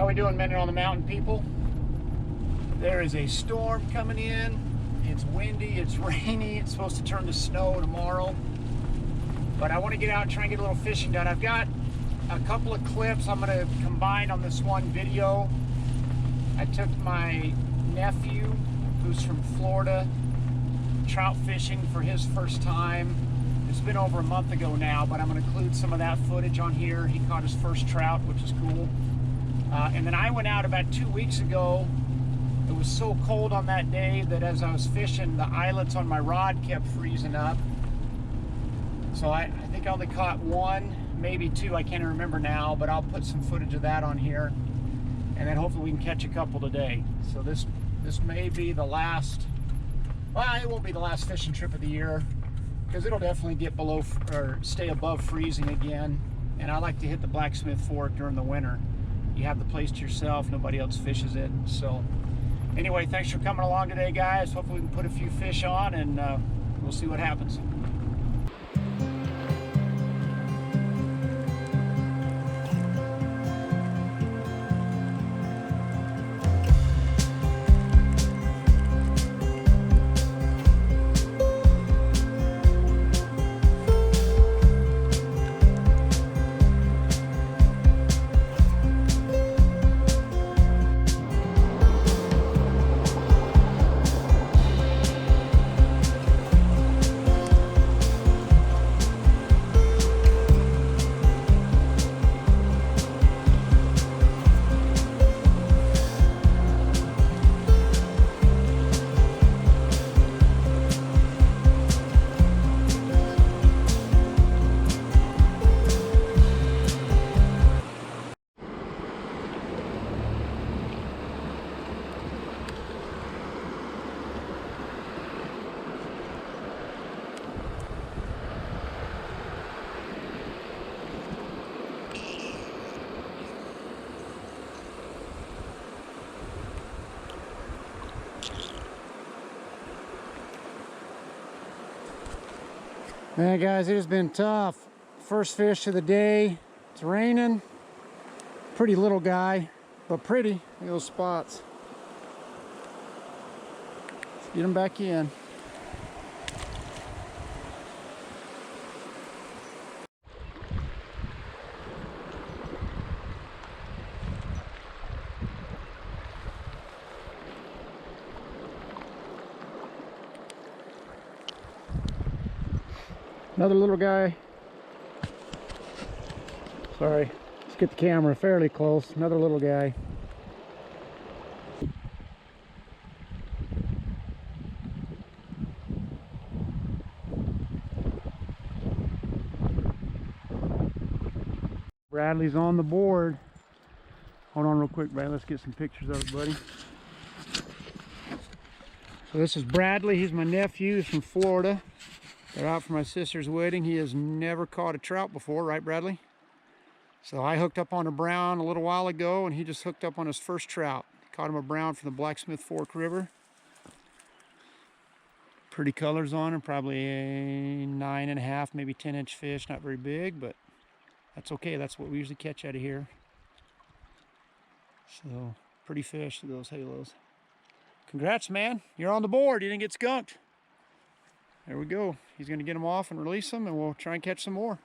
we doing, Men on the Mountain people? There is a storm coming in. It's windy, it's rainy, it's supposed to turn to snow tomorrow. But I want to get out and try and get a little fishing done. I've got a couple of clips I'm going to combine on this one video. I took my nephew, who's from Florida, trout fishing for his first time. It's been over a month ago now, but I'm going to include some of that footage on here. He caught his first trout, which is cool. And then I went out about 2 weeks ago. It was so cold on that day that as I was fishing, the eyelets on my rod kept freezing up. So I think I only caught one, maybe two, I can't remember now, but I'll put some footage of that on here. And then hopefully we can catch a couple today. So this may be the last, well, it won't be the last fishing trip of the year, because it'll definitely get below or stay above freezing again. And I like to hit the Blacksmith Fork during the winter. You have the place to yourself, nobody else fishes it. So anyway, thanks for coming along today, guys. Hopefully we can put a few fish on, and we'll see what happens. Man, guys, it has been tough. First fish of the day. It's raining. Pretty little guy, but pretty. Look at those spots. Let's get him back in. Another little guy. Sorry, let's get the camera fairly close. Another little guy. Bradley's on the board. Hold on real quick, Brad. Let's get some pictures of it, buddy. So this is Bradley. He's my nephew. He's from Florida. They're out for my sister's wedding. He has never caught a trout before, right, Bradley? So I hooked up on a brown a little while ago, and he just hooked up on his first trout. Caught him a brown from the Blacksmith Fork River. Pretty colors on him, probably a 9.5, maybe 10-inch fish. Not very big, but that's okay. That's what we usually catch out of here. So, pretty fish, those halos. Congrats, man. You're on the board. You didn't get skunked. There we go. He's going to get them off and release them, and we'll try and catch some more.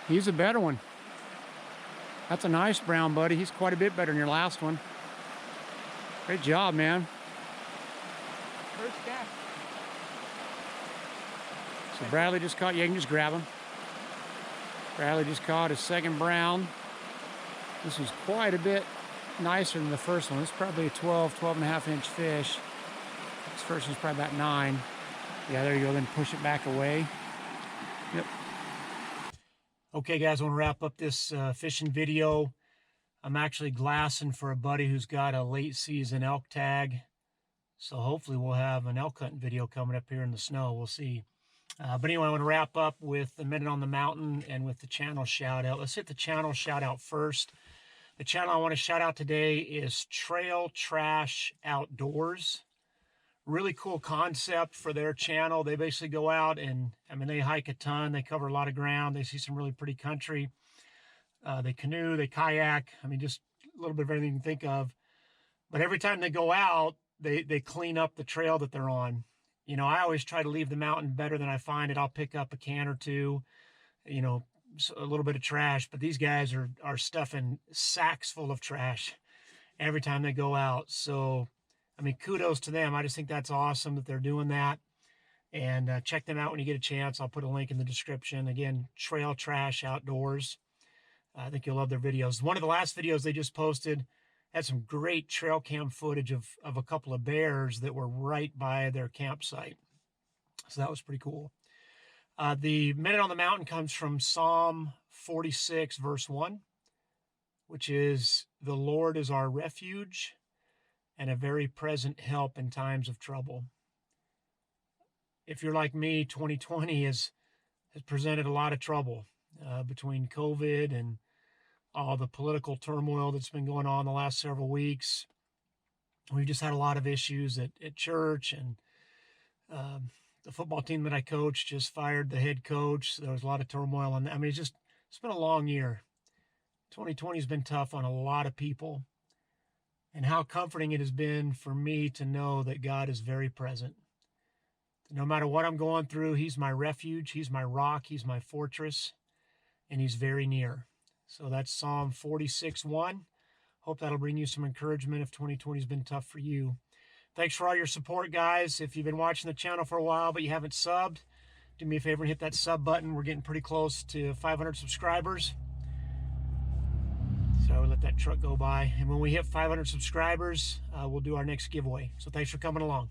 He's a better one. That's a nice brown, buddy. He's quite a bit better than your last one. Great job, man. First cast. So Bradley just caught, yeah, you can just grab him. Bradley just caught his second brown. This was quite a bit nicer than the first one. It's probably a 12.5-inch fish. This first one's probably about 9. Yeah, there you go. Then push it back away. Yep. Okay, guys, I want to wrap up this fishing video. I'm actually glassing for a buddy who's got a late season elk tag. So hopefully we'll have an elk hunting video coming up here in the snow. We'll see. But anyway, I want to wrap up with the Men on the Mountain and with the channel shout out. Let's hit the channel shout out first. The channel I want to shout out today is Trail Trash Outdoors. Really cool concept for their channel. They basically go out and, I mean, they hike a ton. They cover a lot of ground. They see some really pretty country. They canoe, they kayak. I mean, just a little bit of everything you can think of. But every time they go out, they clean up the trail that they're on. You know, I always try to leave the mountain better than I find it. I'll pick up a can or two, you know, a little bit of trash. But these guys are stuffing sacks full of trash every time they go out. So, I mean, kudos to them. I just think that's awesome that they're doing that. And check them out when you get a chance. I'll put a link in the description. Again, Trail Trash Outdoors. I think you'll love their videos. One of the last videos they just posted had some great trail cam footage of a couple of bears that were right by their campsite. So that was pretty cool. The Minute on the Mountain comes from Psalm 46, verse 1, which is, "The Lord is our refuge and a very present help in times of trouble." If you're like me, 2020 has presented a lot of trouble between COVID and all the political turmoil that's been going on the last several weeks. We've just had a lot of issues at church, and the football team that I coach just fired the head coach. So there was a lot of turmoil on that. I mean, it's been a long year. 2020 has been tough on a lot of people. And how comforting it has been for me to know that God is very present. No matter what I'm going through, He's my refuge, He's my rock, He's my fortress, and He's very near. So that's Psalm 46:1. Hope that'll bring you some encouragement if 2020 has been tough for you. Thanks for all your support, guys. If you've been watching the channel for a while but you haven't subbed, do me a favor and hit that sub button. We're getting pretty close to 500 subscribers. So I would let that truck go by. And when we hit 500 subscribers, we'll do our next giveaway. So thanks for coming along.